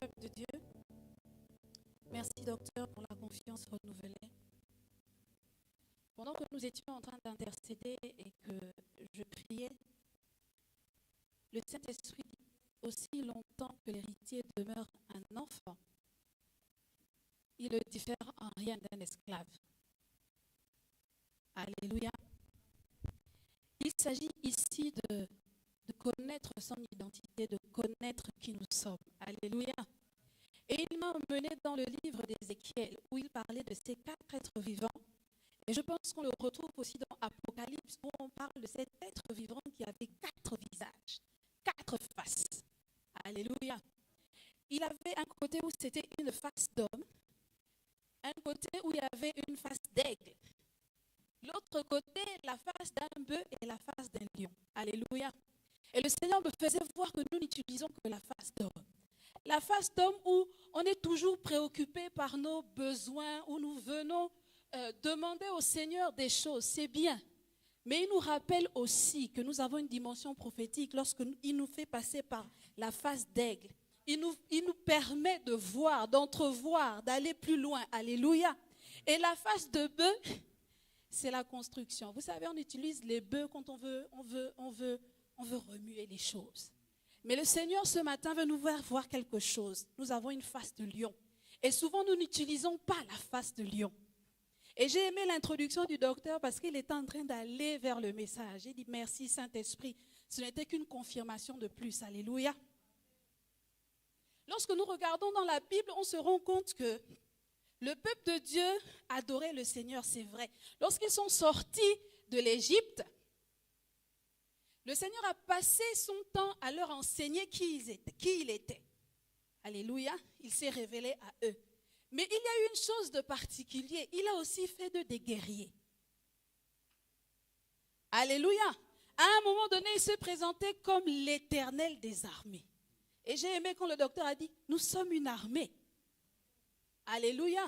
peuple de Dieu. Merci, docteur, pour la confiance renouvelée. Pendant que nous étions en train d'intercéder et que je priais, le Saint-Esprit dit aussi longtemps que l'héritier demeure un enfant, il ne diffère en rien d'un esclave. Alléluia. Il s'agit ici de connaître son identité, de connaître qui nous sommes. Alléluia. Et il m'a emmené dans le livre d'Ézéchiel où il parlait de ces 4 êtres vivants. Et je pense qu'on le retrouve aussi dans Apocalypse où on parle de cet être vivant qui avait 4 visages, 4 faces. Alléluia. Il avait un côté où c'était une face d'homme, un côté où il y avait une face d'aigle, l'autre côté la face d'un bœuf et la face d'un lion. Alléluia. Et le Seigneur me faisait voir que nous n'utilisons que la face d'homme. La face d'homme où on est toujours préoccupé par nos besoins, où nous venons demander au Seigneur des choses, c'est bien. Mais il nous rappelle aussi que nous avons une dimension prophétique lorsqu'il nous fait passer par la face d'aigle. Il nous permet de voir, d'entrevoir, d'aller plus loin. Alléluia. Et la face de bœuf, c'est la construction. Vous savez, on utilise les bœufs quand on veut remuer les choses. Mais le Seigneur, ce matin, veut nous faire voir quelque chose. Nous avons une face de lion. Et souvent, nous n'utilisons pas la face de lion. Et j'ai aimé l'introduction du docteur parce qu'il était en train d'aller vers le message. Il dit, merci Saint-Esprit. Ce n'était qu'une confirmation de plus. Alléluia. Lorsque nous regardons dans la Bible, on se rend compte que le peuple de Dieu adorait le Seigneur, c'est vrai. Lorsqu'ils sont sortis de l'Égypte, le Seigneur a passé son temps à leur enseigner qui il était. Alléluia, il s'est révélé à eux. Mais il y a eu une chose de particulier, il a aussi fait d'eux des guerriers. Alléluia. À un moment donné, il se présentait comme l'Éternel des armées. Et j'ai aimé quand le docteur a dit, nous sommes une armée. Alléluia.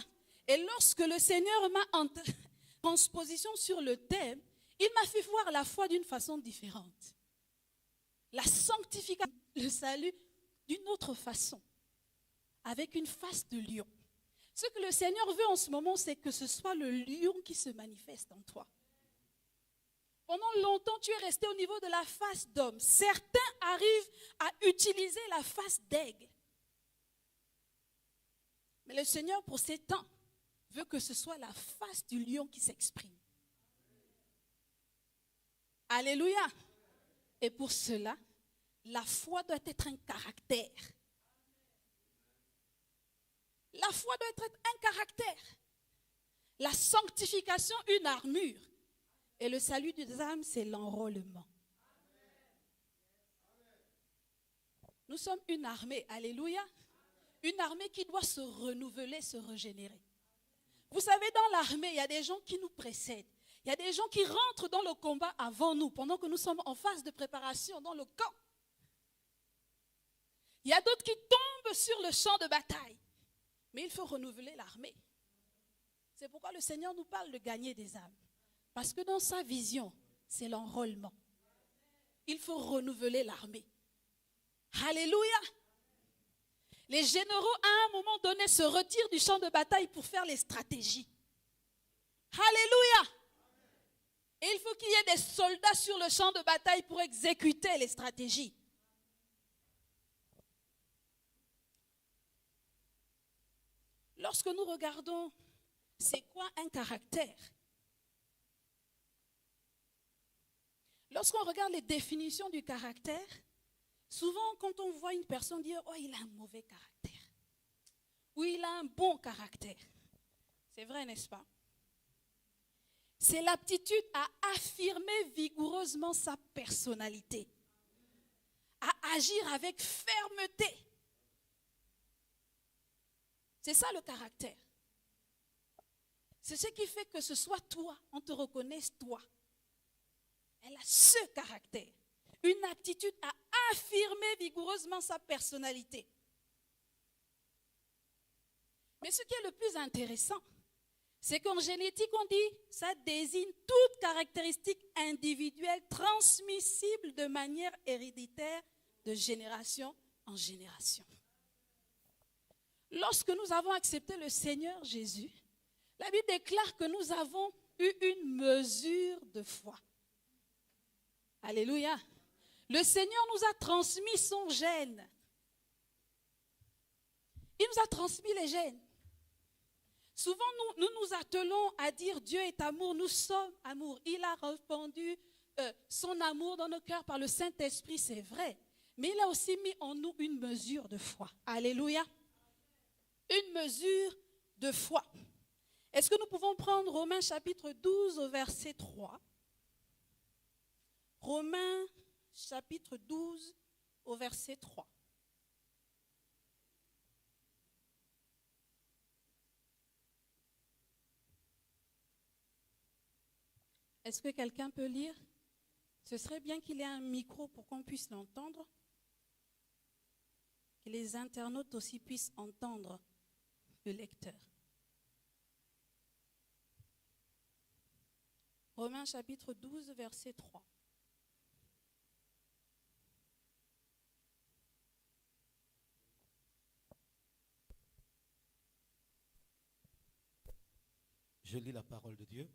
Et lorsque le Seigneur m'a en transposition sur le thème, il m'a fait voir la foi d'une façon différente. La sanctification, le salut d'une autre façon. Avec une face de lion. Ce que le Seigneur veut en ce moment, c'est que ce soit le lion qui se manifeste en toi. Pendant longtemps, tu es resté au niveau de la face d'homme. Certains arrivent à utiliser la face d'aigle. Mais le Seigneur, pour ces temps, veut que ce soit la face du lion qui s'exprime. Alléluia. Et pour cela, la foi doit être un caractère. La foi doit être un caractère. La sanctification, une armure. Et le salut des âmes, c'est l'enrôlement. Nous sommes une armée, alléluia. Une armée qui doit se renouveler, se régénérer. Vous savez, dans l'armée, il y a des gens qui nous précèdent. Il y a des gens qui rentrent dans le combat avant nous, pendant que nous sommes en phase de préparation dans le camp. Il y a d'autres qui tombent sur le champ de bataille. Mais il faut renouveler l'armée. C'est pourquoi le Seigneur nous parle de gagner des âmes. Parce que dans sa vision, c'est l'enrôlement. Il faut renouveler l'armée. Alléluia. Les généraux, à un moment donné, se retirent du champ de bataille pour faire les stratégies. Alléluia. Et il faut qu'il y ait des soldats sur le champ de bataille pour exécuter les stratégies. Lorsque nous regardons, c'est quoi un caractère? Lorsqu'on regarde les définitions du caractère, souvent quand on voit une personne dire « Oh, il a un mauvais caractère » ou « Il a un bon caractère ». C'est vrai, n'est-ce pas? C'est l'aptitude à affirmer vigoureusement sa personnalité, à agir avec fermeté. C'est ça le caractère. C'est ce qui fait que ce soit toi, on te reconnaisse toi. Elle a ce caractère. Une aptitude à affirmer vigoureusement sa personnalité. Mais ce qui est le plus intéressant, c'est qu'en génétique, on dit, ça désigne toute caractéristique individuelle transmissible de manière héréditaire de génération en génération. Lorsque nous avons accepté le Seigneur Jésus, la Bible déclare que nous avons eu une mesure de foi. Alléluia. Le Seigneur nous a transmis son gène. Il nous a transmis les gènes. Souvent, nous nous attelons à dire Dieu est amour, nous sommes amour. Il a répandu son amour dans nos cœurs par le Saint-Esprit, c'est vrai. Mais il a aussi mis en nous une mesure de foi. Alléluia. Une mesure de foi. Est-ce que nous pouvons prendre Romains chapitre 12 au verset 3? Romains chapitre 12 au verset 3. Est-ce que quelqu'un peut lire? Ce serait bien qu'il y ait un micro pour qu'on puisse l'entendre. Que les internautes aussi puissent entendre le lecteur. Romains chapitre 12, verset 3. Je lis la parole de Dieu.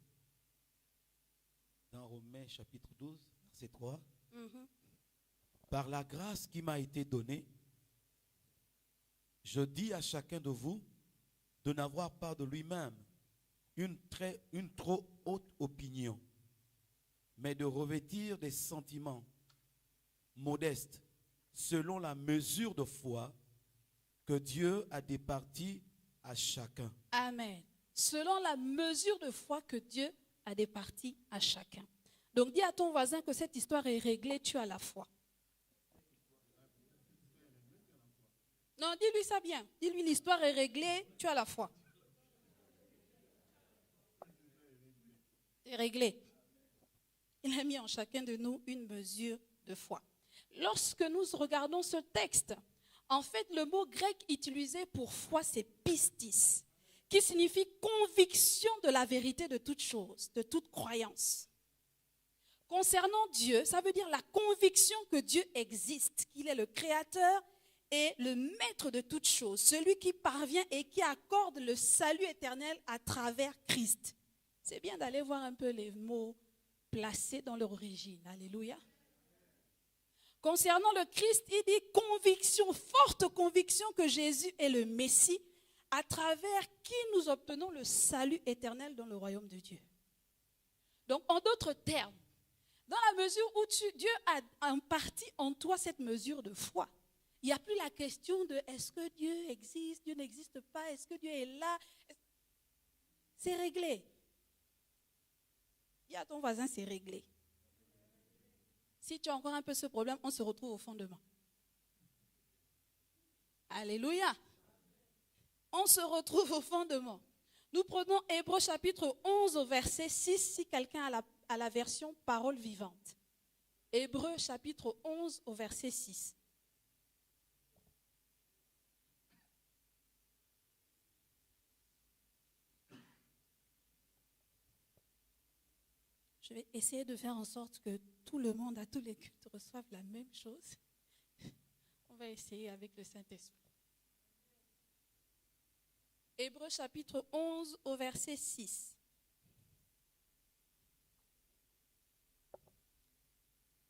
Dans Romains chapitre 12, verset 3. Par la grâce qui m'a été donnée, je dis à chacun de vous de n'avoir pas de lui-même une trop haute opinion, mais de revêtir des sentiments modestes selon la mesure de foi que Dieu a départie à chacun. Amen. Selon la mesure de foi que Dieu a départie à chacun. Donc dis à ton voisin que cette histoire est réglée, tu as la foi. Non, dis-lui ça bien. Dis-lui l'histoire est réglée, tu as la foi. C'est réglé. Il a mis en chacun de nous une mesure de foi. Lorsque nous regardons ce texte, en fait, le mot grec utilisé pour foi, c'est pistis, qui signifie conviction de la vérité de toute chose, de toute croyance. Concernant Dieu, ça veut dire la conviction que Dieu existe, qu'il est le créateur et le maître de toutes choses, celui qui parvient et qui accorde le salut éternel à travers Christ. C'est bien d'aller voir un peu les mots placés dans leur origine. Alléluia. Concernant le Christ, il dit conviction, forte conviction que Jésus est le Messie, à travers qui nous obtenons le salut éternel dans le royaume de Dieu. Donc, en d'autres termes, dans la mesure où Dieu a imparti en toi cette mesure de foi, il n'y a plus la question de est-ce que Dieu existe, Dieu n'existe pas, est-ce que Dieu est là? C'est réglé. Dis à ton voisin, c'est réglé. Si tu as encore un peu ce problème, on se retrouve au fondement. Alléluia. On se retrouve au fondement. Nous prenons Hébreux chapitre 11 au verset 6, si quelqu'un a la version parole vivante. Hébreux chapitre 11 au verset 6. Je vais essayer de faire en sorte que tout le monde, à tous les cultes, reçoive la même chose. On va essayer avec le Saint-Esprit. Hébreux chapitre 11 au verset 6.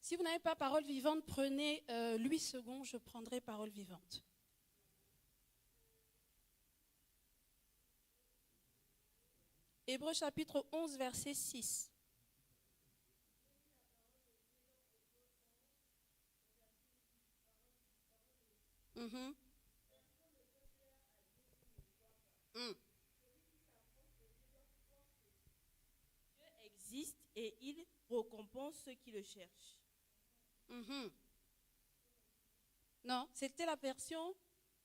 Si vous n'avez pas parole vivante, prenez 8 secondes, je prendrai parole vivante. Hébreux chapitre 11, verset 6. Dieu existe et il récompense ceux qui le cherchent. Non, c'était la version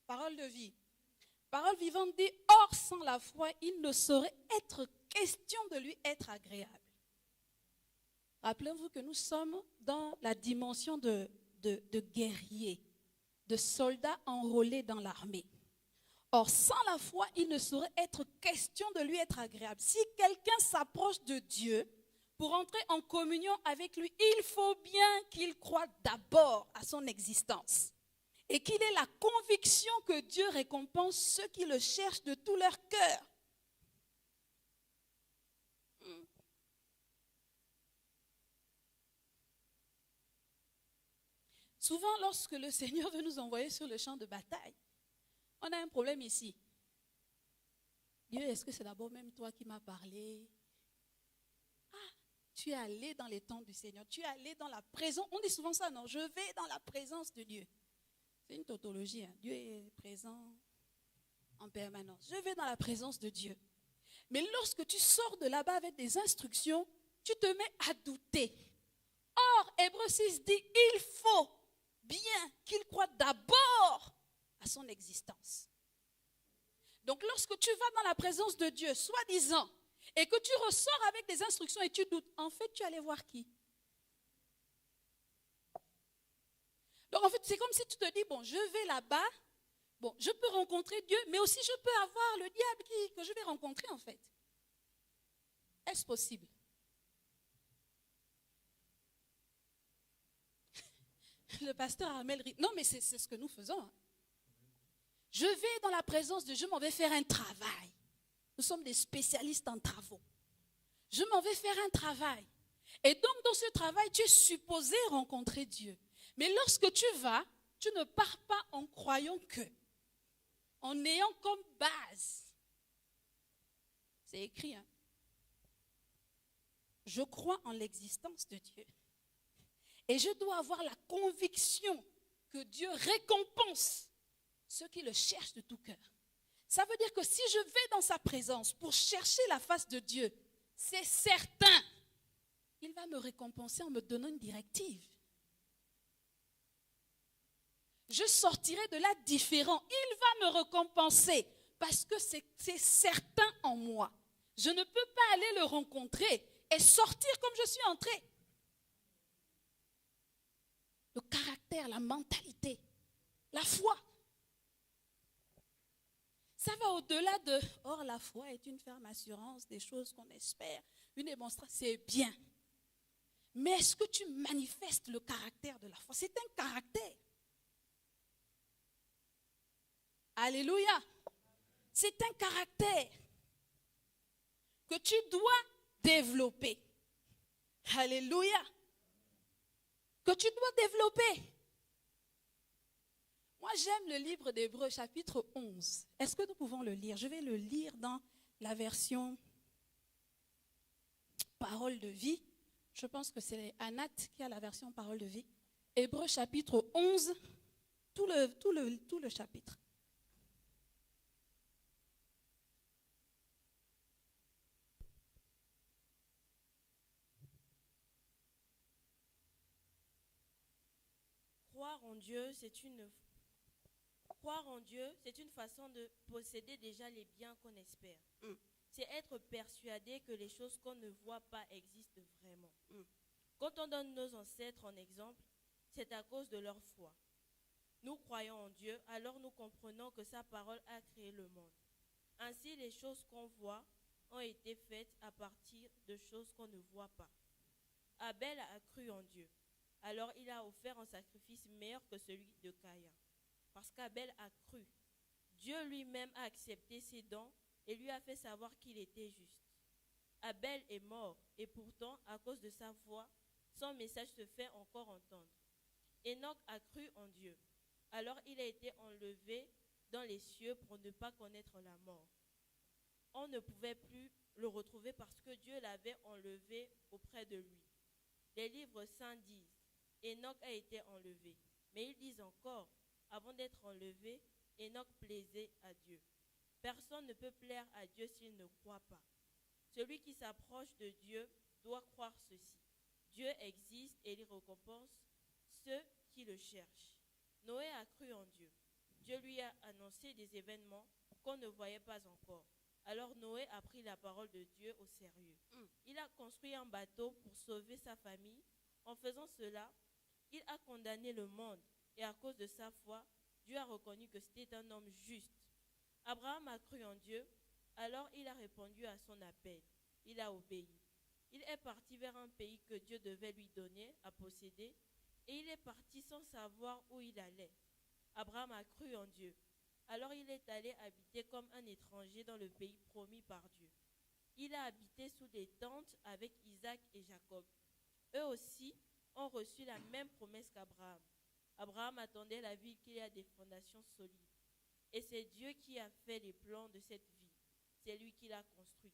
parole de vie. Parole vivante dit, or sans la foi, il ne saurait être question de lui être agréable. Rappelez-vous que nous sommes dans la dimension de guerriers, de soldats enrôlés dans l'armée. Or, sans la foi, il ne saurait être question de lui être agréable. Si quelqu'un s'approche de Dieu pour entrer en communion avec lui, il faut bien qu'il croie d'abord à son existence et qu'il ait la conviction que Dieu récompense ceux qui le cherchent de tout leur cœur. Souvent, lorsque le Seigneur veut nous envoyer sur le champ de bataille, on a un problème ici. Dieu, est-ce que c'est d'abord même toi qui m'as parlé? Ah, tu es allé dans les temps du Seigneur, tu es allé dans la présence. On dit souvent ça, non? Je vais dans la présence de Dieu. C'est une tautologie, hein. Dieu est présent en permanence. Je vais dans la présence de Dieu. Mais lorsque tu sors de là-bas avec des instructions, tu te mets à douter. Or, Hébreux 6 dit, il faut bien qu'il croit d'abord à son existence. Donc, lorsque tu vas dans la présence de Dieu, soi-disant, et que tu ressors avec des instructions et tu doutes, en fait, tu allais voir qui? Donc, en fait, c'est comme si tu te dis, bon, je vais là-bas, bon, je peux rencontrer Dieu, mais aussi je peux avoir le diable que je vais rencontrer, en fait. Est-ce possible? Le pasteur Armel rit. Non, mais c'est ce que nous faisons. Hein. Je vais dans la présence de Dieu, je m'en vais faire un travail. Nous sommes des spécialistes en travaux. Je m'en vais faire un travail. Et donc, dans ce travail, tu es supposé rencontrer Dieu. Mais lorsque tu vas, tu ne pars pas en croyant que, en ayant comme base. C'est écrit, hein. Je crois en l'existence de Dieu. Et je dois avoir la conviction que Dieu récompense ceux qui le cherchent de tout cœur. Ça veut dire que si je vais dans sa présence pour chercher la face de Dieu, c'est certain, il va me récompenser en me donnant une directive. Je sortirai de là différent. Il va me récompenser parce que c'est certain en moi. Je ne peux pas aller le rencontrer et sortir comme je suis entré. Le caractère, la mentalité, la foi. Ça va au-delà de, or la foi est une ferme assurance des choses qu'on espère, une démonstration, c'est bien. Mais est-ce que tu manifestes le caractère de la foi? C'est un caractère. Alléluia. C'est un caractère que tu dois développer. Alléluia. Que tu dois développer. Moi, j'aime le livre d'Hébreux, chapitre 11. Est-ce que nous pouvons le lire? Je vais le lire dans la version Parole de vie. Je pense que c'est Anat qui a la version Parole de vie. Hébreux, chapitre 11, tout le chapitre. Croire en Dieu, c'est une façon de posséder déjà les biens qu'on espère. C'est être persuadé que les choses qu'on ne voit pas existent vraiment. Quand on donne nos ancêtres en exemple, c'est à cause de leur foi. Nous croyons en Dieu, alors nous comprenons que sa parole a créé le monde. Ainsi, les choses qu'on voit ont été faites à partir de choses qu'on ne voit pas. Abel a cru en Dieu. Alors il a offert un sacrifice meilleur que celui de Caïn. Parce qu'Abel a cru. Dieu lui-même a accepté ses dons et lui a fait savoir qu'il était juste. Abel est mort et pourtant, à cause de sa foi, son message se fait encore entendre. Enoch a cru en Dieu. Alors il a été enlevé dans les cieux pour ne pas connaître la mort. On ne pouvait plus le retrouver parce que Dieu l'avait enlevé auprès de lui. Les livres saints disent, Enoch a été enlevé. Mais ils disent encore, avant d'être enlevé, Enoch plaisait à Dieu. Personne ne peut plaire à Dieu s'il ne croit pas. Celui qui s'approche de Dieu doit croire ceci. Dieu existe et il récompense ceux qui le cherchent. Noé a cru en Dieu. Dieu lui a annoncé des événements qu'on ne voyait pas encore. Alors Noé a pris la parole de Dieu au sérieux. Il a construit un bateau pour sauver sa famille. En faisant cela, il a condamné le monde. Et à cause de sa foi, Dieu a reconnu que c'était un homme juste. Abraham a cru en Dieu, alors il a répondu à son appel. Il a obéi. Il est parti vers un pays que Dieu devait lui donner à posséder, et il est parti sans savoir où il allait. Abraham a cru en Dieu. Alors il est allé habiter comme un étranger dans le pays promis par Dieu. Il a habité sous des tentes avec Isaac et Jacob. Eux aussi ont reçu la même promesse qu'Abraham. Abraham attendait la ville qui a des fondations solides. Et c'est Dieu qui a fait les plans de cette vie. C'est lui qui l'a construite.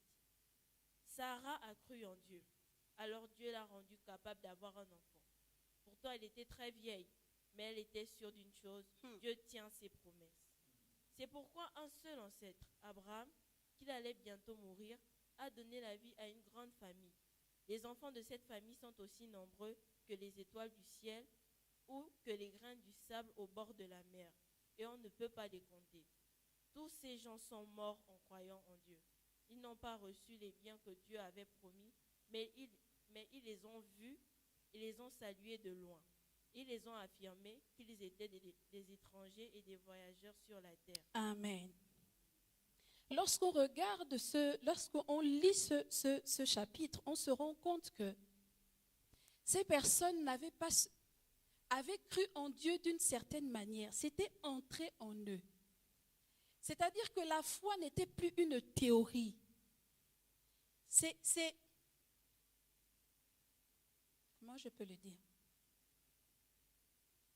Sarah a cru en Dieu. Alors Dieu l'a rendue capable d'avoir un enfant. Pourtant, elle était très vieille, mais elle était sûre d'une chose, Dieu tient ses promesses. C'est pourquoi un seul ancêtre, Abraham, qu'il allait bientôt mourir, a donné la vie à une grande famille. Les enfants de cette famille sont aussi nombreux que les étoiles du ciel ou que les grains du sable au bord de la mer, et on ne peut pas les compter. Tous ces gens sont morts en croyant en Dieu. Ils n'ont pas reçu les biens que Dieu avait promis, mais ils les ont vus et les ont salués de loin. Ils les ont affirmés qu'ils étaient des étrangers et des voyageurs sur la terre. Amen. Lorsqu'on lit ce chapitre, on se rend compte que ces personnes avaient cru en Dieu d'une certaine manière. C'était entré en eux. C'est-à-dire que la foi n'était plus une théorie. Comment je peux le dire?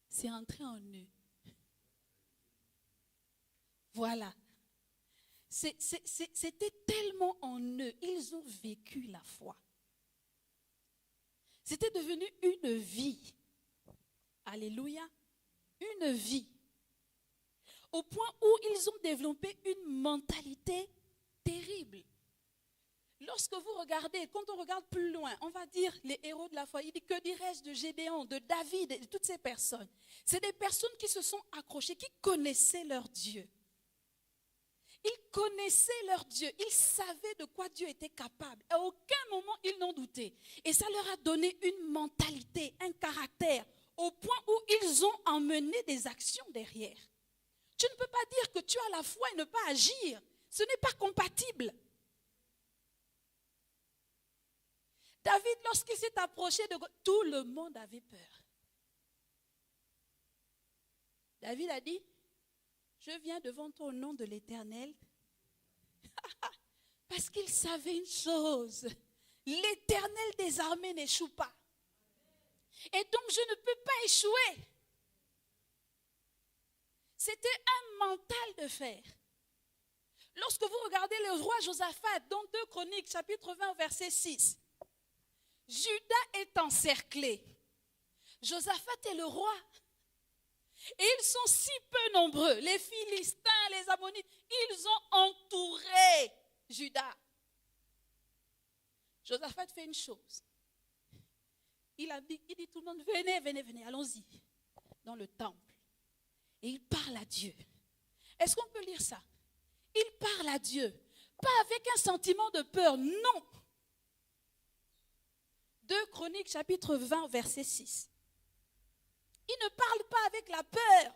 C'est entré en eux. Voilà. C'était tellement en eux. Ils ont vécu la foi. C'était devenu une vie. Alléluia. Une vie. Au point où ils ont développé une mentalité terrible. Lorsque vous regardez, quand on regarde plus loin, on va dire les héros de la foi. Il dit que dirais-je de Gédéon, de David et de toutes ces personnes. C'est des personnes qui se sont accrochées, qui connaissaient leur Dieu. Ils connaissaient leur Dieu. Ils savaient de quoi Dieu était capable. À aucun moment, ils n'ont douté. Et ça leur a donné une mentalité, un caractère, au point où ils ont emmené des actions derrière. Tu ne peux pas dire que tu as la foi et ne pas agir. Ce n'est pas compatible. David, lorsqu'il s'est approché de God, tout le monde avait peur. David a dit, je viens devant toi au nom de l'Éternel. Parce qu'il savait une chose, l'Éternel des armées n'échoue pas. Et donc je ne peux pas échouer. C'était un mental de fer. Lorsque vous regardez le roi Josaphat, dans 2 Chroniques, chapitre 20, verset 6, Juda est encerclé. Josaphat est le roi. Et ils sont si peu nombreux, les Philistins, les Ammonites, ils ont entouré Juda. Josaphat fait une chose. Il dit tout le monde, venez, allons-y, dans le temple. Et il parle à Dieu. Est-ce qu'on peut lire ça? Il parle à Dieu. Pas avec un sentiment de peur, non. 2 Chroniques, chapitre 20, verset 6. Il ne parle pas avec la peur.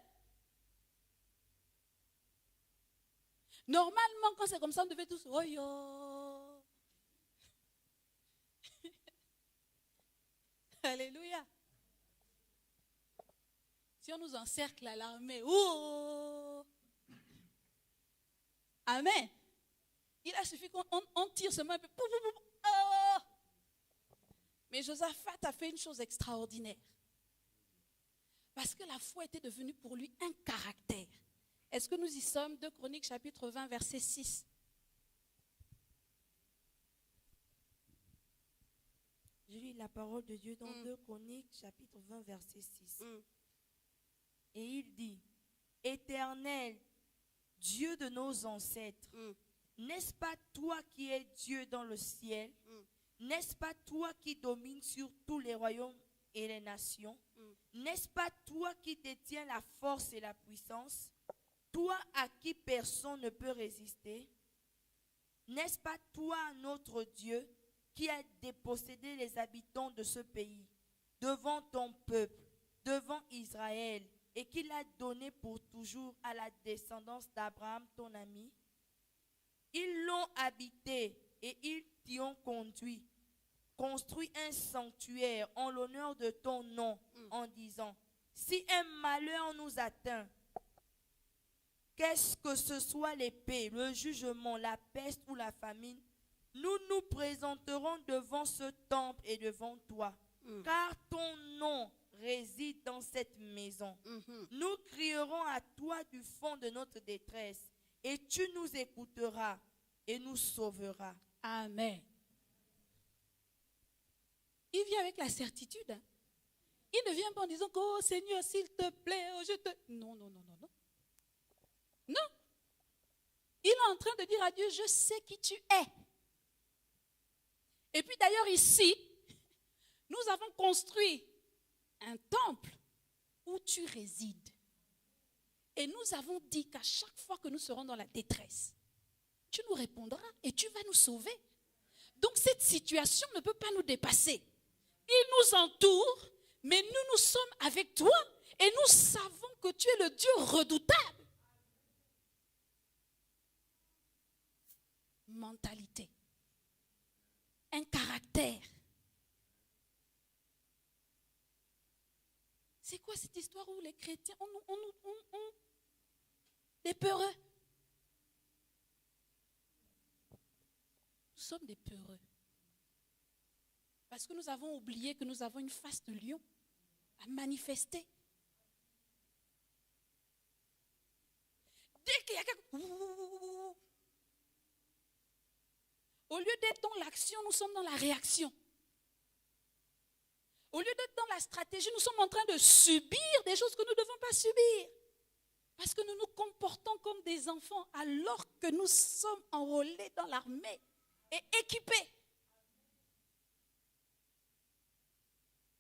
Normalement, quand c'est comme ça, on devait tous... Oh yo. Alléluia. Si on nous encercle à l'armée, oh. Amen. Il a suffi qu'on tire seulement un peu. Oh. Mais Josaphat a fait une chose extraordinaire. Parce que la foi était devenue pour lui un caractère. Est-ce que nous y sommes? 2 Chroniques, chapitre 20, verset 6. Je lis la parole de Dieu dans 2 Chroniques, chapitre 20, verset 6. Et il dit, Éternel, Dieu de nos ancêtres, n'est-ce pas toi qui es Dieu dans le ciel? N'est-ce pas toi qui domines sur tous les royaumes et les nations? N'est-ce pas toi qui détiens la force et la puissance? Toi à qui personne ne peut résister? N'est-ce pas toi, notre Dieu, qui a dépossédé les habitants de ce pays devant ton peuple, devant Israël, et qui l'a donné pour toujours à la descendance d'Abraham, ton ami? Ils l'ont habité et ils t'y ont conduit. Construis un sanctuaire en l'honneur de ton nom en disant, si un malheur nous atteint, qu'est-ce que ce soit l'épée, le jugement, la peste ou la famine, nous nous présenterons devant ce temple et devant toi, car ton nom réside dans cette maison. Nous crierons à toi du fond de notre détresse, et tu nous écouteras et nous sauveras. Amen. Il vient avec la certitude. Hein. Il ne vient pas en disant que, oh Seigneur, s'il te plaît, oh, je te... Non, non, non, non, non. Non. Il est en train de dire à Dieu, je sais qui tu es. Et puis d'ailleurs ici, nous avons construit un temple où tu résides. Et nous avons dit qu'à chaque fois que nous serons dans la détresse, tu nous répondras et tu vas nous sauver. Donc cette situation ne peut pas nous dépasser. Il nous entoure, mais nous sommes avec toi et nous savons que tu es le Dieu redoutable. Mentalité. Un caractère. C'est quoi cette histoire où les chrétiens, des peureux? Nous sommes des peureux. Parce que nous avons oublié que nous avons une face de lion à manifester. Dès qu'il y a quelque... Au lieu d'être dans l'action, nous sommes dans la réaction. Au lieu d'être dans la stratégie, nous sommes en train de subir des choses que nous ne devons pas subir. Parce que nous nous comportons comme des enfants alors que nous sommes enrôlés dans l'armée et équipés.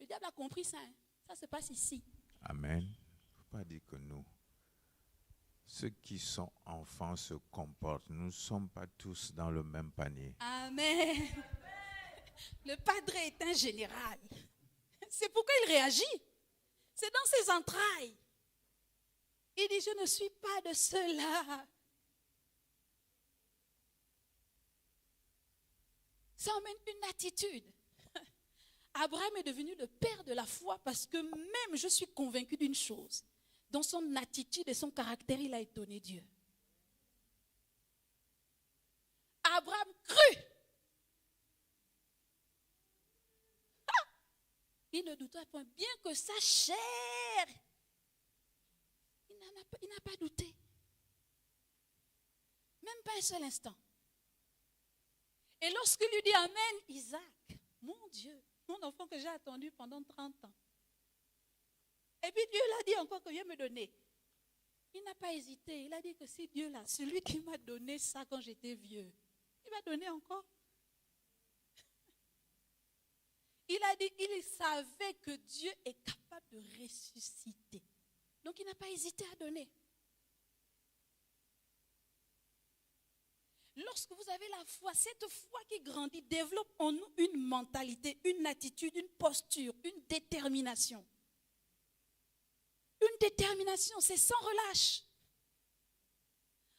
Le diable a compris ça. Hein? Ça se passe ici. Amen. Il ne faut pas dire que nous, ceux qui sont enfants se comportent. Nous ne sommes pas tous dans le même panier. Amen. Le padre est un général. C'est pourquoi il réagit. C'est dans ses entrailles. Il dit, je ne suis pas de ceux-là. Ça emmène une attitude. Abraham est devenu le père de la foi parce que même je suis convaincu d'une chose. Dans son attitude et son caractère, il a étonné Dieu. Abraham crut. Il ne douta point, bien que sa chair, il n'a pas douté. Même pas un seul instant. Et lorsqu'il lui dit Amen, Isaac, mon Dieu, mon enfant que j'ai attendu pendant 30 ans. Et puis Dieu l'a dit encore que viens me donner. Il n'a pas hésité. Il a dit que si Dieu là, celui qui m'a donné ça quand j'étais vieux, il m'a donné encore. Il a dit, il savait que Dieu est capable de ressusciter. Donc il n'a pas hésité à donner. Lorsque vous avez la foi, cette foi qui grandit développe en nous une mentalité, une attitude, une posture, une détermination. Une détermination, c'est sans relâche.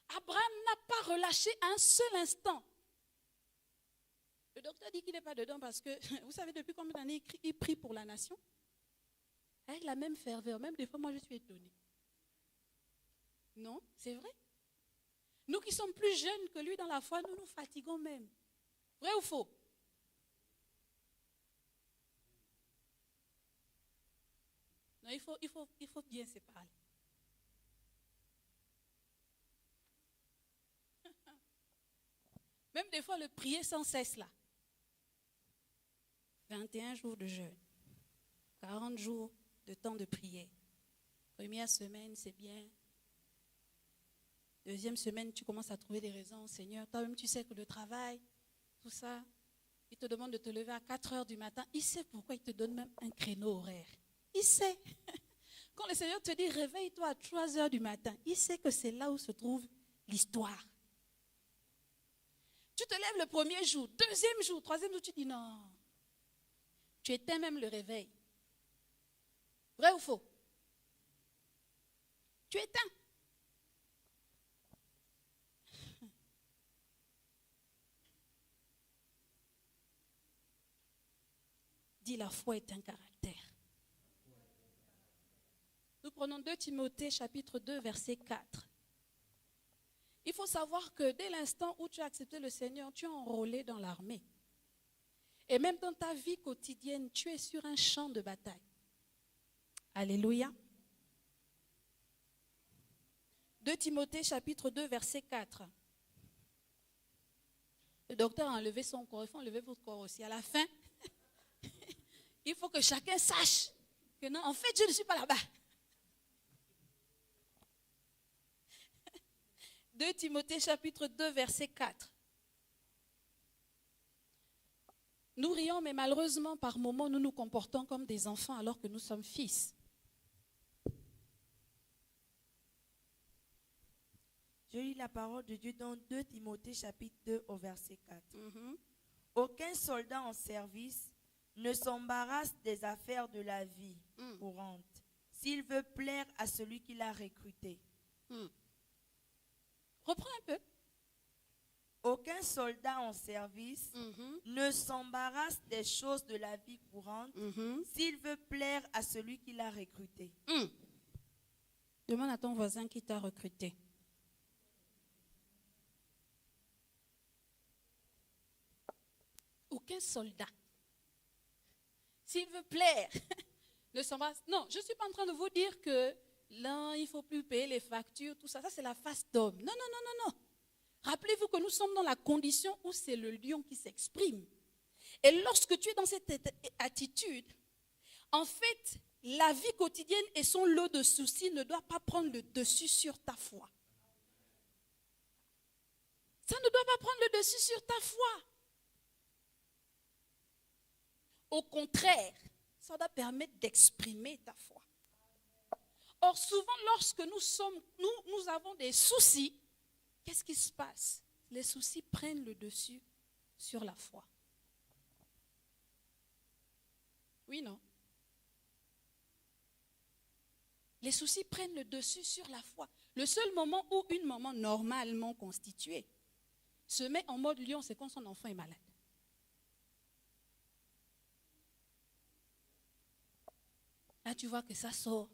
Abraham n'a pas relâché un seul instant. Le docteur dit qu'il n'est pas dedans parce que, vous savez depuis combien d'années il prie pour la nation? Avec la même ferveur, même des fois moi je suis étonnée. Non, c'est vrai. Nous qui sommes plus jeunes que lui dans la foi, nous nous fatiguons même. Vrai ou faux? Non, il faut bien se parler. Même des fois, le prier sans cesse là. 21 jours de jeûne. 40 jours de temps de prière. Première semaine, c'est bien. Deuxième semaine, tu commences à trouver des raisons. Seigneur, toi-même, tu sais que le travail, tout ça, il te demande de te lever à 4 heures du matin. Il sait pourquoi il te donne même un créneau horaire. Il sait. Quand le Seigneur te dit réveille-toi à 3 heures du matin, il sait que c'est là où se trouve l'histoire. Tu te lèves le premier jour, deuxième jour, troisième jour, tu dis non. Tu éteins même le réveil. Vrai ou faux? Tu éteins. Dis, la foi est un caractère. Nous prenons 2 Timothée chapitre 2 verset 4. Il faut savoir que dès l'instant où tu as accepté le Seigneur, tu es enrôlé dans l'armée. Et même dans ta vie quotidienne, tu es sur un champ de bataille. Alléluia. 2 Timothée chapitre 2 verset 4. Le docteur a enlevé son corps, il faut enlever votre corps aussi. À la fin, il faut que chacun sache que non, en fait, je ne suis pas là-bas. 2 Timothée chapitre 2 verset 4. Nous rions, mais malheureusement, par moments, nous nous comportons comme des enfants alors que nous sommes fils. Je lis la parole de Dieu dans 2 Timothée chapitre 2 au verset 4. Aucun soldat en service ne s'embarrasse des affaires de la vie courante s'il veut plaire à celui qui l'a recruté. Reprends un peu. Aucun soldat en service ne s'embarrasse des choses de la vie courante s'il veut plaire à celui qui l'a recruté. Demande à ton voisin qui t'a recruté. Aucun soldat, s'il veut plaire, ne s'embarrasse. Non, je ne suis pas en train de vous dire que là, il ne faut plus payer les factures, tout ça. Ça, c'est la face d'homme. Non, non, non, non, non. Rappelez-vous que nous sommes dans la condition où c'est le lion qui s'exprime. Et lorsque tu es dans cette attitude, en fait, la vie quotidienne et son lot de soucis ne doit pas prendre le dessus sur ta foi. Ça ne doit pas prendre le dessus sur ta foi. Au contraire, ça doit permettre d'exprimer ta foi. Or, souvent, lorsque nous avons des soucis, qu'est-ce qui se passe? Les soucis prennent le dessus sur la foi. Oui, non? Les soucis prennent le dessus sur la foi. Le seul moment où une maman normalement constituée se met en mode lion, c'est quand son enfant est malade. Là, tu vois que ça sort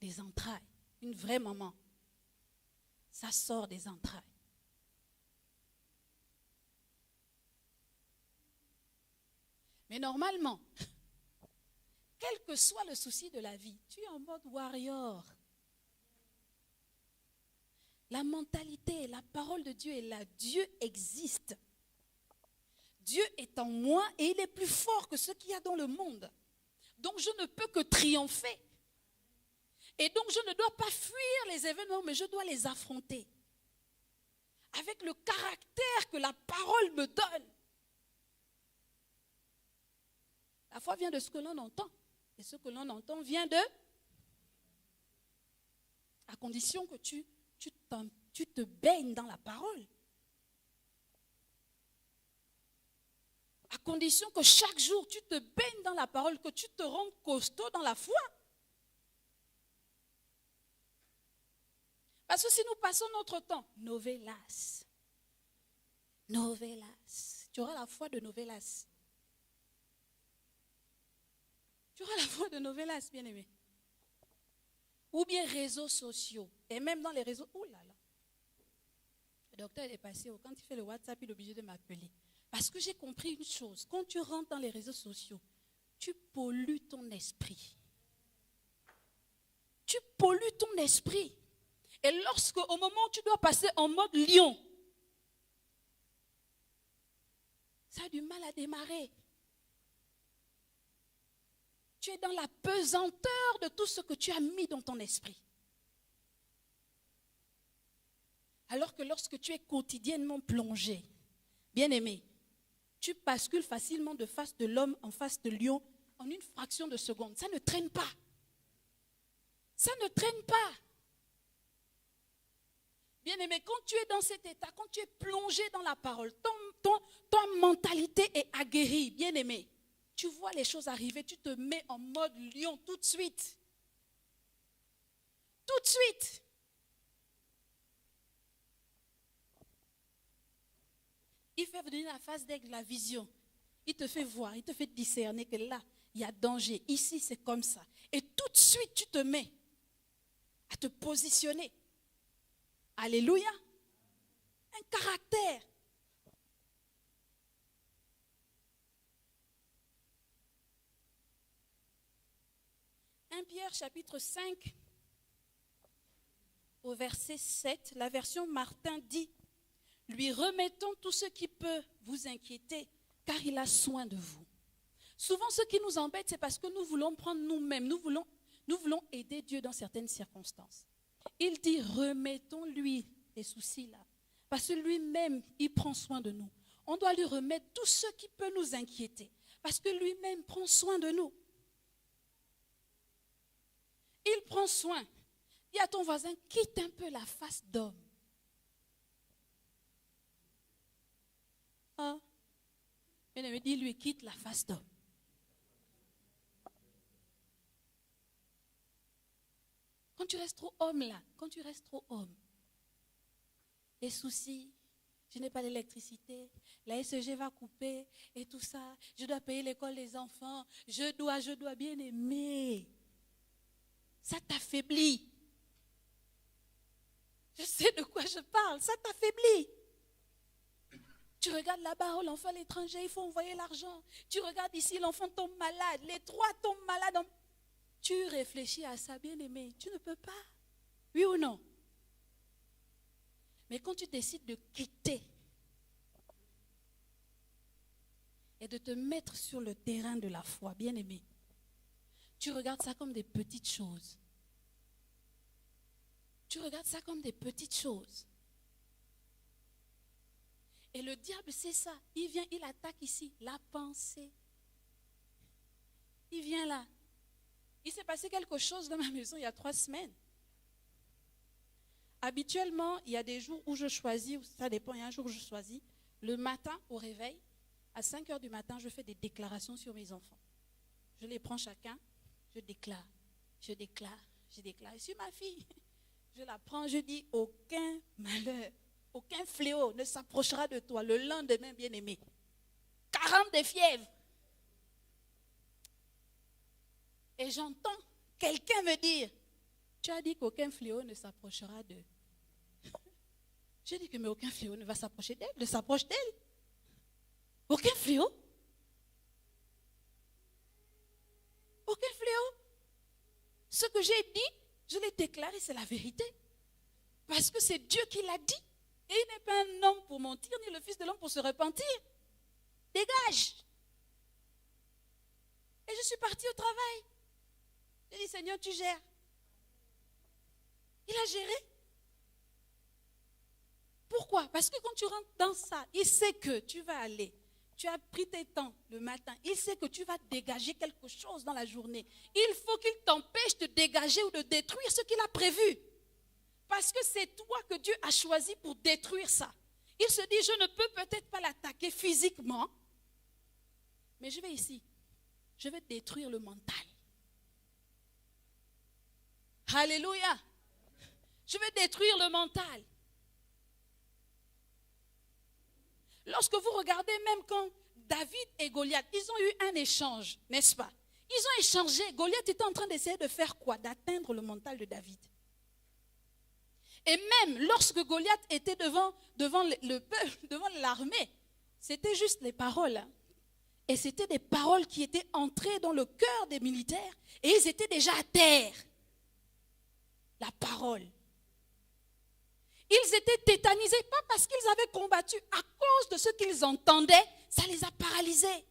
des entrailles. Une vraie maman, ça sort des entrailles. Mais normalement, quel que soit le souci de la vie, tu es en mode warrior. La mentalité, la parole de Dieu est là. Dieu existe. Dieu est en moi et il est plus fort que ce qu'il y a dans le monde. Donc je ne peux que triompher. Et donc je ne dois pas fuir les événements, mais je dois les affronter. Avec le caractère que la parole me donne. La foi vient de ce que l'on entend. Et ce que l'on entend vient de... À condition que tu te baignes dans la parole. À condition que chaque jour, tu te baignes dans la parole, que tu te rends costaud dans la foi. Parce que si nous passons notre temps, novelas. Tu auras la foi de novelas. Tu auras la foi de novelas, bien-aimé. Ou bien réseaux sociaux. Et même dans les réseaux, oh là là. Le docteur est passé, quand il fait le WhatsApp, il est obligé de m'appeler. Parce que j'ai compris une chose. Quand tu rentres dans les réseaux sociaux, tu pollues ton esprit. Tu pollues ton esprit. Et lorsque, au moment où tu dois passer en mode lion, ça a du mal à démarrer. Tu es dans la pesanteur de tout ce que tu as mis dans ton esprit. Alors que lorsque tu es quotidiennement plongé, bien-aimé, tu bascules facilement de face de l'homme en face de lion en une fraction de seconde. Ça ne traîne pas. Ça ne traîne pas. Bien-aimé, quand tu es dans cet état, quand tu es plongé dans la parole, ton mentalité est aguerrie, bien-aimé. Tu vois les choses arriver, tu te mets en mode lion tout de suite. Tout de suite. Il fait venir la face d'aigle, la vision. Il te fait voir, il te fait discerner que là, il y a danger. Ici, c'est comme ça. Et tout de suite, tu te mets à te positionner. Alléluia. un caractère. Pierre chapitre 5 au verset 7, la version Martin dit: lui remettons tout ce qui peut vous inquiéter, car il a soin de vous. Souvent, ce qui nous embête, c'est parce que nous voulons prendre nous-mêmes, nous voulons aider Dieu dans certaines circonstances. Il dit: remettons-lui les soucis là, parce que lui-même, il prend soin de nous. On doit lui remettre tout ce qui peut nous inquiéter, parce que lui-même prend soin de nous. Il prend soin. Dis à ton voisin: quitte un peu la face d'homme. Oh. Bien-aimé, dis-lui: quitte la face d'homme. Quand tu restes trop homme là, quand tu restes trop homme, les soucis, je n'ai pas d'électricité, la SEG va couper et tout ça, je dois payer l'école des enfants, je dois bien aimer. Ça t'affaiblit. Je sais de quoi je parle, ça t'affaiblit. Tu regardes là-bas, oh, l'enfant à l'étranger, il faut envoyer l'argent. Tu regardes ici, l'enfant tombe malade, les trois tombent malades. Tu réfléchis à ça, bien-aimé, tu ne peux pas. Oui ou non? Mais quand tu décides de quitter et de te mettre sur le terrain de la foi, bien-aimé, tu regardes ça comme des petites choses. Tu regardes ça comme des petites choses. Et le diable, c'est ça. Il vient, il attaque ici la pensée. Il vient là. Il s'est passé quelque chose dans ma maison il y a 3 semaines. Habituellement, il y a des jours où je choisis, ça dépend, il y a un jour où je choisis, le matin au réveil, à 5 heures du matin, je fais des déclarations sur mes enfants. Je les prends chacun, je déclare. Et sur ma fille, je la prends, je dis: aucun malheur, aucun fléau ne s'approchera de toi le lendemain, bien-aimé. 40 de fièvre. Et j'entends quelqu'un me dire: tu as dit qu'aucun fléau ne s'approchera d'eux. Je dis que mais aucun fléau ne va s'approcher d'elle, ne s'approche d'elle. Aucun fléau. Aucun fléau. Ce que j'ai dit, je l'ai déclaré, c'est la vérité. Parce que c'est Dieu qui l'a dit. Et il n'est pas un homme pour mentir, ni le fils de l'homme pour se repentir. Dégage. Et je suis partie au travail. J'ai dit: Seigneur, tu gères. Il a géré. Pourquoi? Parce que quand tu rentres dans ça, il sait que tu vas aller. Tu as pris tes temps le matin. Il sait que tu vas dégager quelque chose dans la journée. Il faut qu'il t'empêche de dégager ou de détruire ce qu'il a prévu. Parce que c'est toi que Dieu a choisi pour détruire ça. Il se dit: je ne peux peut-être pas l'attaquer physiquement, mais je vais ici. Je vais détruire le mental. Alléluia. Je vais détruire le mental. Lorsque vous regardez, même quand David et Goliath, ils ont eu un échange, n'est-ce pas? Ils ont échangé. Goliath était en train d'essayer de faire quoi? D'atteindre le mental de David. Et même lorsque Goliath était devant le peuple, devant l'armée, c'était juste les paroles. Hein. Et c'était des paroles qui étaient entrées dans le cœur des militaires et ils étaient déjà à terre. La parole. Ils étaient tétanisés, pas parce qu'ils avaient combattu, à cause de ce qu'ils entendaient, ça les a paralysés.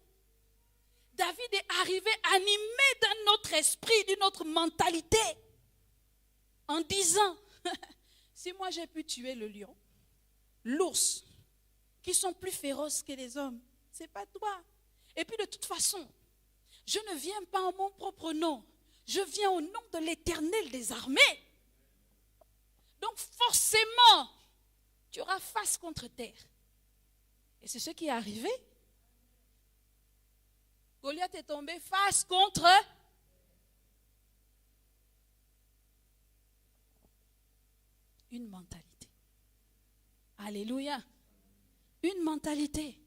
David est arrivé animé d'un autre esprit, d'une autre mentalité, en disant: si moi j'ai pu tuer le lion, l'ours, qui sont plus féroces que les hommes, c'est pas toi. Et puis de toute façon, je ne viens pas en mon propre nom, je viens au nom de l'Éternel des armées. Donc forcément, tu auras face contre terre. Et c'est ce qui est arrivé. Goliath est tombé face contre une mentalité. Alléluia. Une mentalité.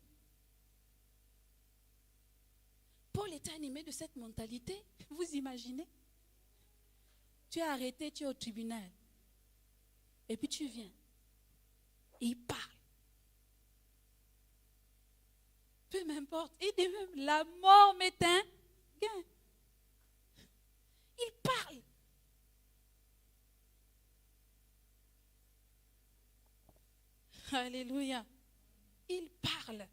Paul était animé de cette mentalité. Vous imaginez? Tu es arrêté, tu es au tribunal. Et puis tu viens. Et il parle. Peu m'importe. Il dit même, la mort m'est un gain. Il parle. Alléluia. Il parle.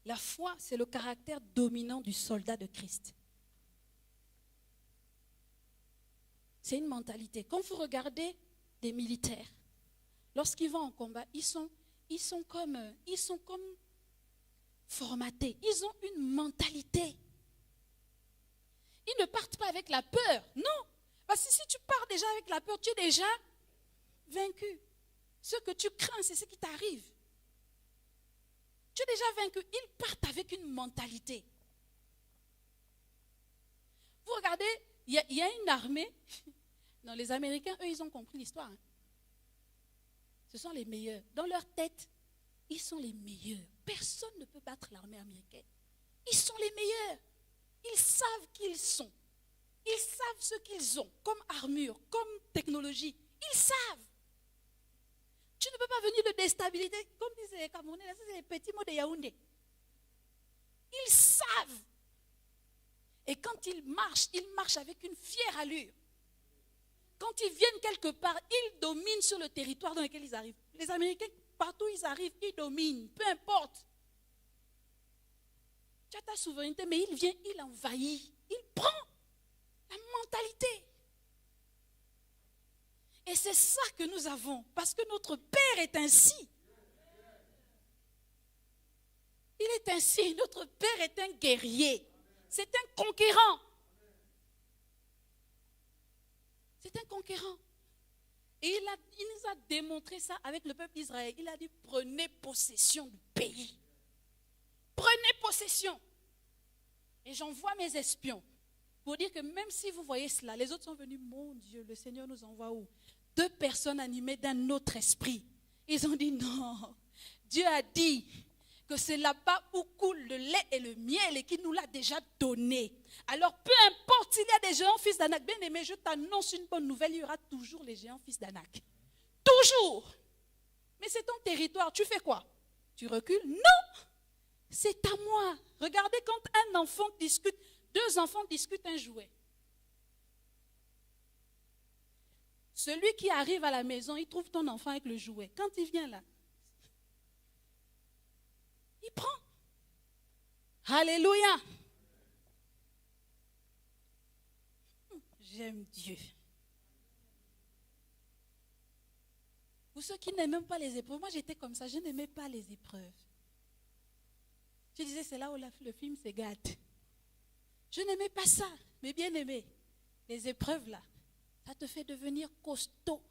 La foi, c'est le caractère dominant du soldat de Christ. C'est une mentalité. Quand vous regardez des militaires, lorsqu'ils vont en combat, ils sont comme formatés. Ils ont une mentalité. Ils ne partent pas avec la peur. Non. Parce que si tu pars déjà avec la peur, tu es déjà vaincu. Ce que tu crains, c'est ce qui t'arrive. Tu es déjà vaincu. Ils partent avec une mentalité. Vous regardez, il y a une armée. Non, les Américains, eux, ils ont compris l'histoire. Hein. Ce sont les meilleurs. Dans leur tête, ils sont les meilleurs. Personne ne peut battre l'armée américaine. Ils sont les meilleurs. Ils savent qui ils sont. Ils savent ce qu'ils ont comme armure, comme technologie. Ils savent. Tu ne peux pas venir le déstabiliser. Comme disent les Camerounais, là, c'est les petits mots de Yaoundé. Ils savent. Et quand ils marchent avec une fière allure. Quand ils viennent quelque part, ils dominent sur le territoire dans lequel ils arrivent. Les Américains, partout où ils arrivent, ils dominent, peu importe. Tu as ta souveraineté, mais il vient, il envahit, il prend la mentalité. Et c'est ça que nous avons, parce que notre Père est ainsi. Il est ainsi, notre Père est un guerrier, c'est un conquérant. C'est un conquérant. Et il nous a démontré ça avec le peuple d'Israël. Il a dit, prenez possession du pays. Prenez possession. Et j'envoie mes espions pour dire que même si vous voyez cela, les autres sont venus, mon Dieu, le Seigneur nous envoie où? 2 personnes animées d'un autre esprit. Ils ont dit non. Dieu a dit que c'est là-bas où coule le lait et le miel et qu'il nous l'a déjà donné. Alors peu importe s'il y a des géants fils d'Anak, bien aimé, je t'annonce une bonne nouvelle, il y aura toujours les géants fils d'Anak. Toujours. Mais c'est ton territoire, tu fais quoi? Tu recules? Non. C'est à moi. Regardez quand un enfant discute, 2 enfants discutent un jouet. Celui qui arrive à la maison, il trouve ton enfant avec le jouet. Quand il vient là, il prend. Alléluia. J'aime Dieu. Pour ceux qui n'aiment même pas les épreuves, moi j'étais comme ça, je n'aimais pas les épreuves. Je disais, c'est là où le film se gâte. Je n'aimais pas ça, mais bien aimé. Les épreuves là, ça te fait devenir costaud.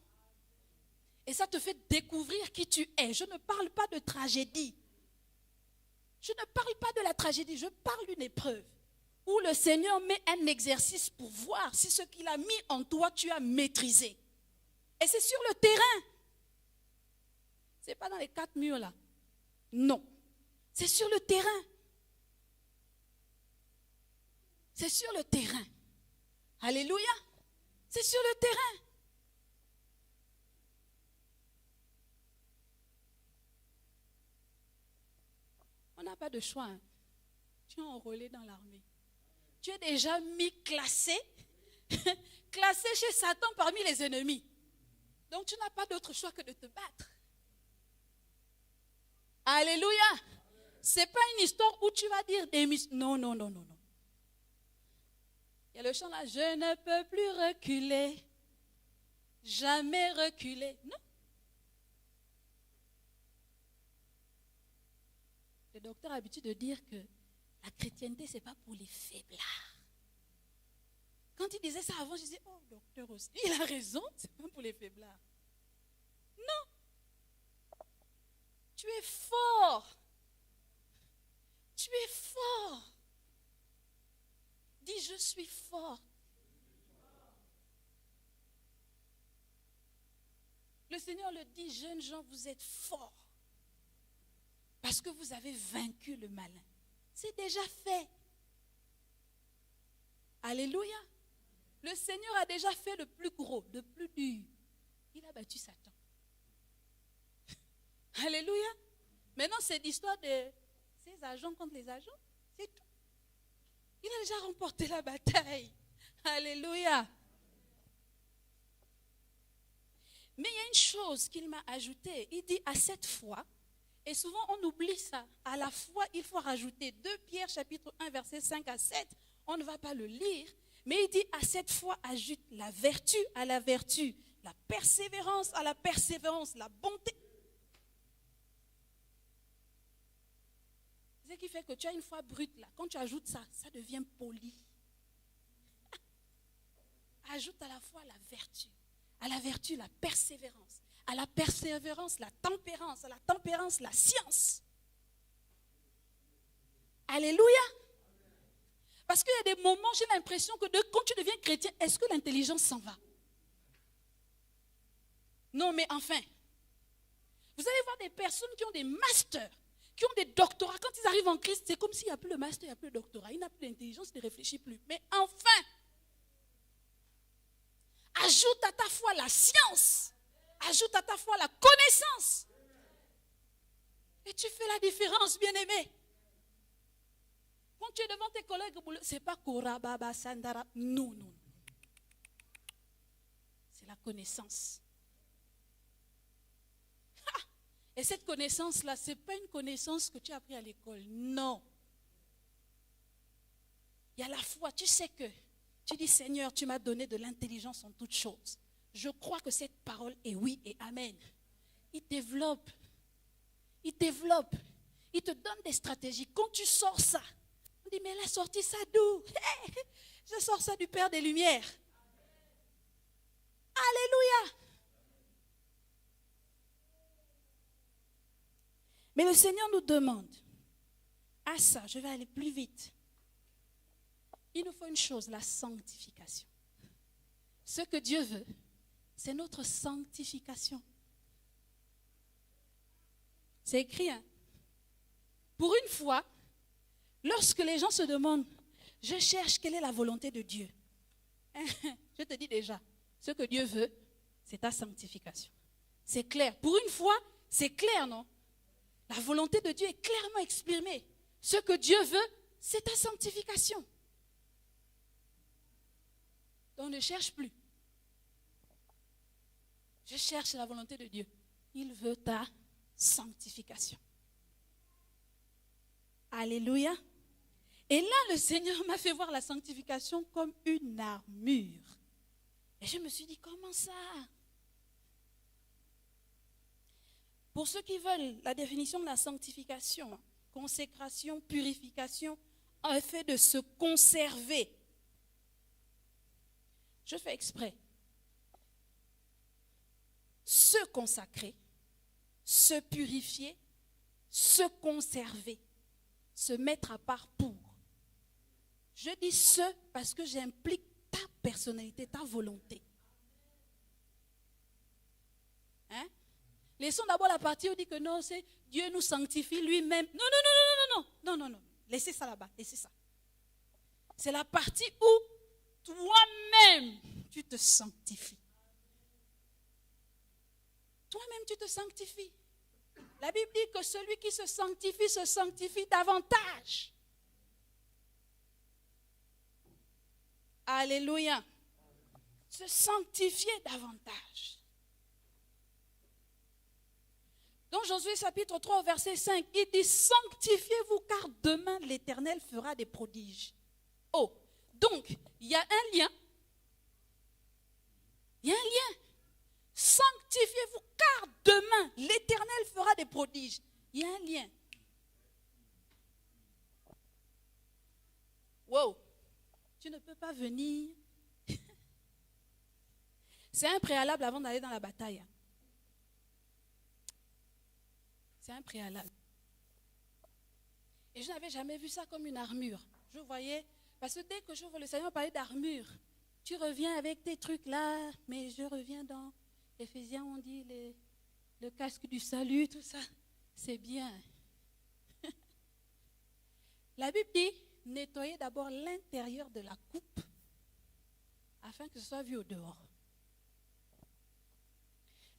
Et ça te fait découvrir qui tu es. Je ne parle pas de tragédie. Je ne parle pas de la tragédie, je parle d'une épreuve. Où le Seigneur met un exercice pour voir si ce qu'il a mis en toi, tu as maîtrisé. Et c'est sur le terrain. Ce n'est pas dans les 4 murs là. Non. C'est sur le terrain. C'est sur le terrain. Alléluia. C'est sur le terrain. On n'a pas de choix. Hein. Tu es enrôlé dans l'armée. Tu es déjà mis classé chez Satan parmi les ennemis. Donc tu n'as pas d'autre choix que de te battre. Alléluia. Ce n'est pas une histoire où tu vas dire des non. Il y a le chant là, je ne peux plus reculer, jamais reculer. Non. Le docteur a l'habitude de dire que la chrétienté, ce n'est pas pour les faiblards. Quand il disait ça avant, je disais, oh, docteur aussi, il a raison, ce n'est pas pour les faiblards. Non. Tu es fort. Tu es fort. Dis, je suis fort. Le Seigneur le dit, jeunes gens, vous êtes forts. Parce que vous avez vaincu le malin. C'est déjà fait. Alléluia. Le Seigneur a déjà fait le plus gros, le plus dur. Il a battu Satan. Alléluia. Maintenant, c'est l'histoire de ces agents contre les agents. C'est tout. Il a déjà remporté la bataille. Alléluia. Mais il y a une chose qu'il m'a ajoutée. Il dit à cette fois, et souvent on oublie ça, à la fois il faut rajouter 2 Pierre chapitre 1 verset 5 à 7. On ne va pas le lire, mais il dit à cette fois ajoute la vertu à la vertu, la persévérance à la persévérance, la bonté. C'est ce qui fait que tu as une foi brute là. Quand tu ajoutes ça, ça devient poli. Ajoute à la fois la vertu. À la vertu, la persévérance. À la persévérance, la tempérance. À la tempérance, la science. Alléluia. Parce qu'il y a des moments, j'ai l'impression que quand tu deviens chrétien, est-ce que l'intelligence s'en va? Non, mais enfin. Vous allez voir des personnes qui ont des masters, qui ont des doctorats. Quand ils arrivent en Christ, c'est comme s'il n'y a plus le master, il n'y a plus le doctorat. Il n'a plus d'intelligence, il ne réfléchit plus. Mais enfin, ajoute à ta foi la science. Ajoute à ta foi la connaissance. Et tu fais la différence, bien-aimé. Quand tu es devant tes collègues, ce n'est pas Kora, Baba, Sandara. Non, non. C'est la connaissance. Et cette connaissance-là, ce n'est pas une connaissance que tu as appris à l'école. Non. Il y a la foi. Tu sais que tu dis, Seigneur, tu m'as donné de l'intelligence en toutes choses. Je crois que cette parole est oui et amen. Il développe. Il développe. Il te donne des stratégies. Quand tu sors ça, on dit, mais elle a sorti ça d'où? Je sors ça du Père des Lumières. Alléluia. Mais le Seigneur nous demande, à ça, je vais aller plus vite. Il nous faut une chose, la sanctification. Ce que Dieu veut, c'est notre sanctification. C'est écrit, hein? Pour une fois, lorsque les gens se demandent, je cherche quelle est la volonté de Dieu. Je te dis déjà, ce que Dieu veut, c'est ta sanctification. C'est clair. Pour une fois, c'est clair, non? La volonté de Dieu est clairement exprimée. Ce que Dieu veut, c'est ta sanctification. Donc ne cherche plus. Je cherche la volonté de Dieu. Il veut ta sanctification. Alléluia. Et là, le Seigneur m'a fait voir la sanctification comme une armure. Et je me suis dit, comment ça? Pour ceux qui veulent la définition de la sanctification, consécration, purification, un fait de se conserver. Je fais exprès. Se consacrer, se purifier, se conserver, se mettre à part pour. Je dis ce parce que j'implique ta personnalité, ta volonté. Hein? Laissons d'abord la partie où on dit que non, c'est Dieu nous sanctifie lui-même. Non, non, non, non, non, non, non, non, non. Laissez ça là-bas, laissez ça. C'est la partie où toi-même, tu te sanctifies. Toi-même, tu te sanctifies. La Bible dit que celui qui se sanctifie davantage. Alléluia. Se sanctifier davantage. Dans Josué chapitre 3, verset 5, il dit, sanctifiez-vous car demain l'Éternel fera des prodiges. Oh, donc, il y a un lien. Il y a un lien. Sanctifiez-vous car demain l'Éternel fera des prodiges. Il y a un lien. Wow, tu ne peux pas venir. C'est un préalable avant d'aller dans la bataille. C'est un préalable. Et je n'avais jamais vu ça comme une armure. Je voyais, parce que dès que je vois le Seigneur parler d'armure, tu reviens avec tes trucs là, mais je reviens dans Éphésiens, on dit le casque du salut, tout ça. C'est bien. La Bible dit, nettoyez d'abord l'intérieur de la coupe afin que ce soit vu au dehors.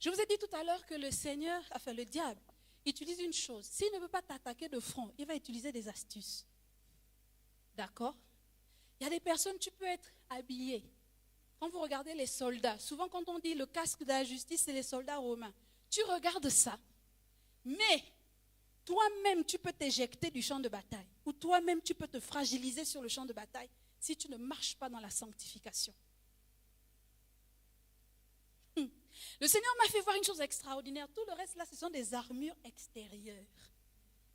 Je vous ai dit tout à l'heure que le diable, utilise une chose. S'il ne veut pas t'attaquer de front, il va utiliser des astuces. D'accord? Il y a des personnes, tu peux être habillé. Quand vous regardez les soldats, souvent quand on dit le casque de la justice, c'est les soldats romains. Tu regardes ça, mais toi-même, tu peux t'éjecter du champ de bataille. Ou toi-même, tu peux te fragiliser sur le champ de bataille si tu ne marches pas dans la sanctification. Le Seigneur m'a fait voir une chose extraordinaire. Tout le reste là, ce sont des armures extérieures.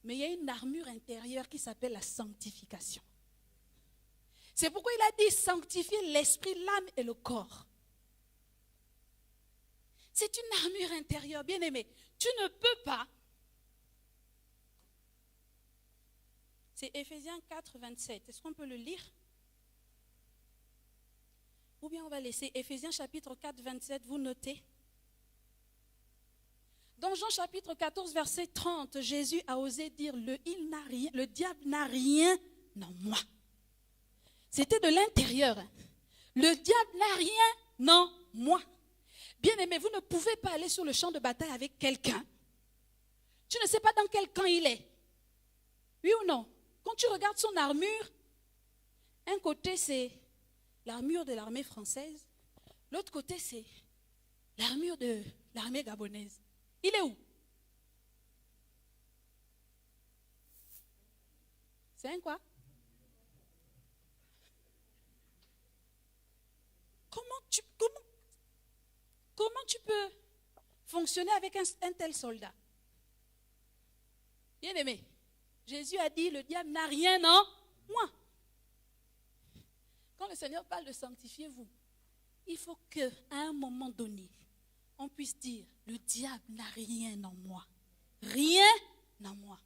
Mais il y a une armure intérieure qui s'appelle la sanctification. C'est pourquoi il a dit sanctifier l'esprit, l'âme et le corps. C'est une armure intérieure, bien-aimé. Tu ne peux pas. C'est Éphésiens 4, 27. Est-ce qu'on peut le lire? Ou bien on va laisser Éphésiens chapitre 4, 27, vous notez. Dans Jean chapitre 14, verset 30, Jésus a osé dire, le diable n'a rien en moi. C'était de l'intérieur. Le diable n'a rien en moi. Bien-aimé, vous ne pouvez pas aller sur le champ de bataille avec quelqu'un. Tu ne sais pas dans quel camp il est. Oui ou non? Quand tu regardes son armure, un côté c'est l'armure de l'armée française, l'autre côté c'est l'armure de l'armée gabonaise. Il est où? C'est un quoi? Comment tu peux fonctionner avec un tel soldat? Bien aimé, Jésus a dit, le diable n'a rien en moi. Quand le Seigneur parle de sanctifiez-vous, il faut qu'à un moment donné, on puisse dire, le diable n'a rien en moi. Rien en moi.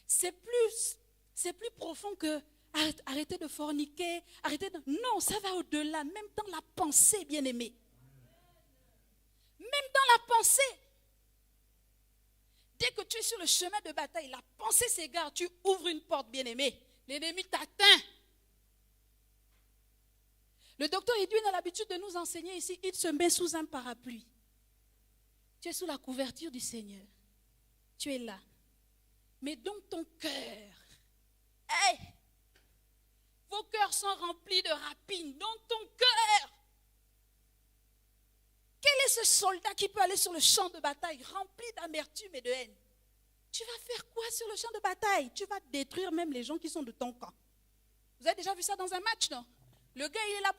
C'est plus profond que arrêtez de forniquer, Non, ça va au-delà, même dans la pensée, bien-aimé. Même dans la pensée. Dès que tu es sur le chemin de bataille, la pensée s'égare, tu ouvres une porte, bien-aimé. L'ennemi t'atteint. Le docteur Edwin a l'habitude de nous enseigner ici, il se met sous un parapluie. Tu es sous la couverture du Seigneur. Tu es là. Mais dans ton cœur, vos cœurs sont remplis de rapines. Dans ton cœur, quel est ce soldat qui peut aller sur le champ de bataille rempli d'amertume et de haine? Tu vas faire quoi sur le champ de bataille? Tu vas détruire même les gens qui sont de ton camp. Vous avez déjà vu ça dans un match, non? Le gars, il est là,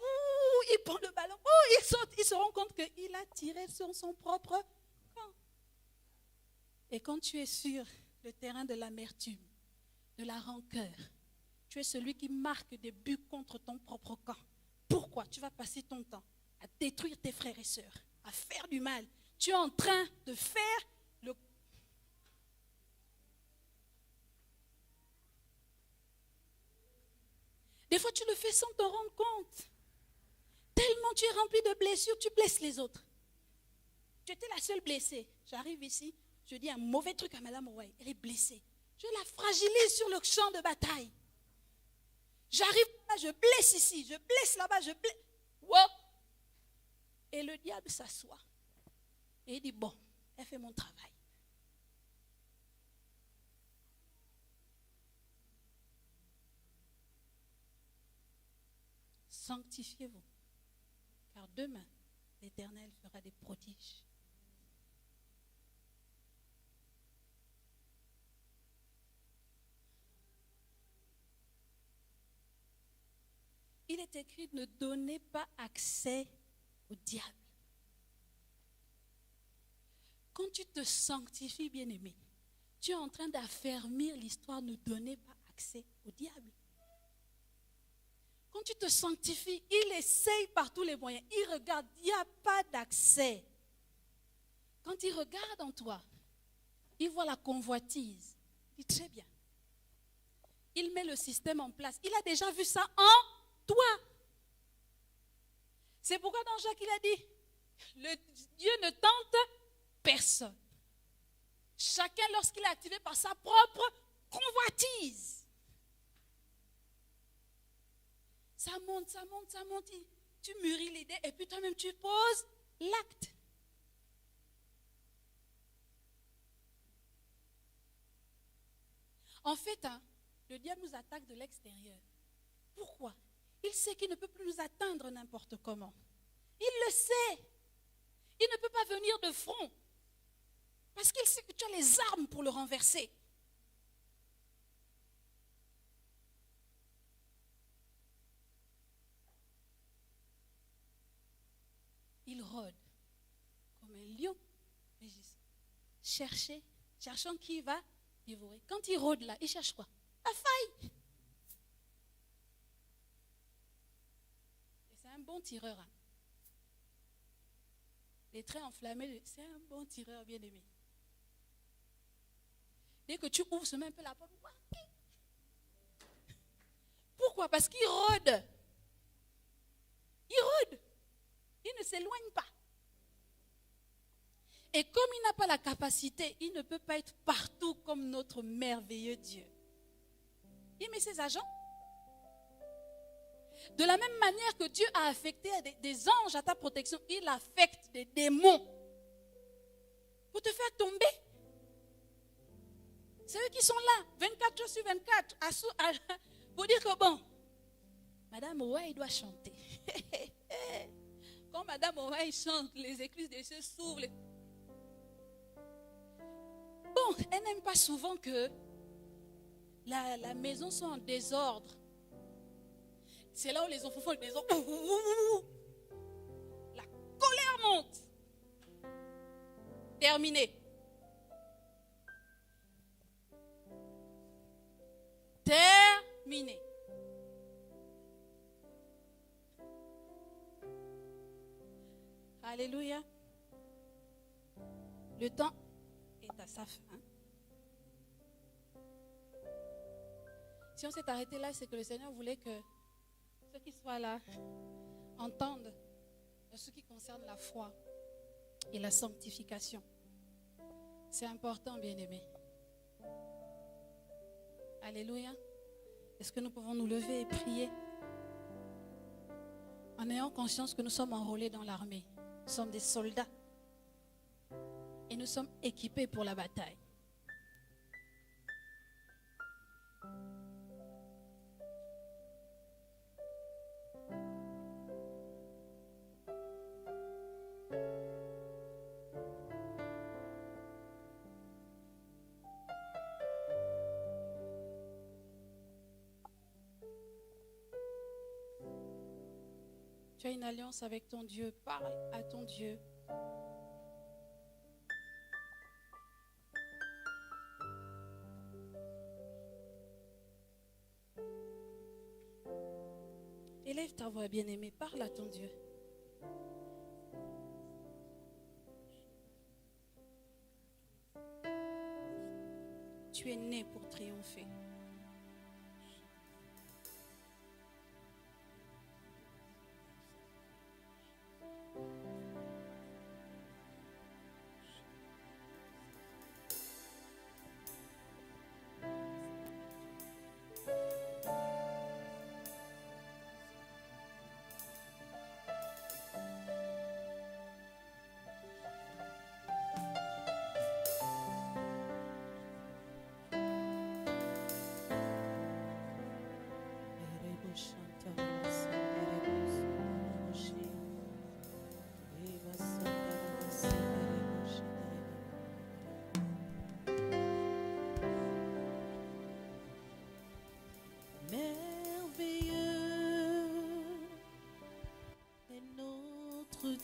il prend le ballon, il saute. Il se rend compte qu'il a tiré sur son propre camp. Et quand tu es sur le terrain de l'amertume, de la rancœur, tu es celui qui marque des buts contre ton propre camp. Pourquoi? Tu vas passer ton temps à détruire tes frères et sœurs, à faire du mal. Tu es en train de faire le... Des fois, tu le fais sans te rendre compte. Tellement tu es rempli de blessures, tu blesses les autres. Tu étais la seule blessée. J'arrive ici, je dis un mauvais truc à Madame Roy. Elle est blessée. Je la fragilise sur le champ de bataille. J'arrive là, je blesse ici, je blesse là-bas, je blesse. Wow. Et le diable s'assoit. Et il dit, bon, elle fait mon travail. Sanctifiez-vous, car demain, l'Éternel fera des prodiges. Il est écrit, ne donnez pas accès au diable. Quand tu te sanctifies, bien-aimé, tu es en train d'affermir l'histoire, ne donnez pas accès au diable. Quand tu te sanctifies, il essaye par tous les moyens. Il regarde, il n'y a pas d'accès. Quand il regarde en toi, il voit la convoitise. Il dit très bien. Il met le système en place. Il a déjà vu ça en toi. C'est pourquoi dans Jacques, il a dit, Dieu ne tente personne. Chacun, lorsqu'il est activé par sa propre convoitise. Ça monte, ça monte, ça monte. tu mûris l'idée et puis toi-même tu poses l'acte. En fait, le diable nous attaque de l'extérieur. Pourquoi? Il sait qu'il ne peut plus nous atteindre n'importe comment. Il le sait. Il ne peut pas venir de front. Parce qu'il sait que tu as les armes pour le renverser. Il rôde comme un lion, cherchant qui va dévorer. Quand il rôde là, il cherche quoi? La faille. Et c'est un bon tireur. Les traits enflammés, c'est un bon tireur bien aimé. Dès que tu ouvres seulement un peu la porte, pourquoi? Parce qu'il rôde. Il rôde. Il ne s'éloigne pas. Et comme il n'a pas la capacité, il ne peut pas être partout comme notre merveilleux Dieu. Il met ses agents. De la même manière que Dieu a affecté des anges à ta protection, il affecte des démons pour te faire tomber. C'est eux qui sont là, 24 jours sur 24, pour dire que bon, Madame Ouai doit chanter. Quand Madame Ouai chante, les écluses des cieux s'ouvrent. Bon, elle n'aime pas souvent que la maison soit en désordre. C'est là où les enfants font le désordre. La colère monte. Terminé. Terminé. Alléluia. Le temps est à sa fin. Si on s'est arrêté là, c'est que le Seigneur voulait que ceux qui soient là entendent de ce qui concerne la foi et la sanctification. C'est important, bien-aimés. Alléluia. Est-ce que nous pouvons nous lever et prier en ayant conscience que nous sommes enrôlés dans l'armée? Nous sommes des soldats et nous sommes équipés pour la bataille. Tu as une alliance avec ton Dieu. Parle à ton Dieu. Élève ta voix, bien-aimée. Parle à ton Dieu. Tu es né pour triompher.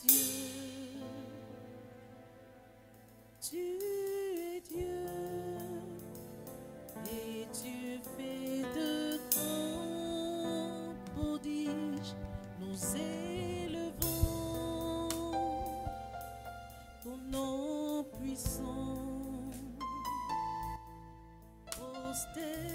Dieu, tu es Dieu et tu fais de grands prodiges. Nous élevons ton nom puissant, prosterné.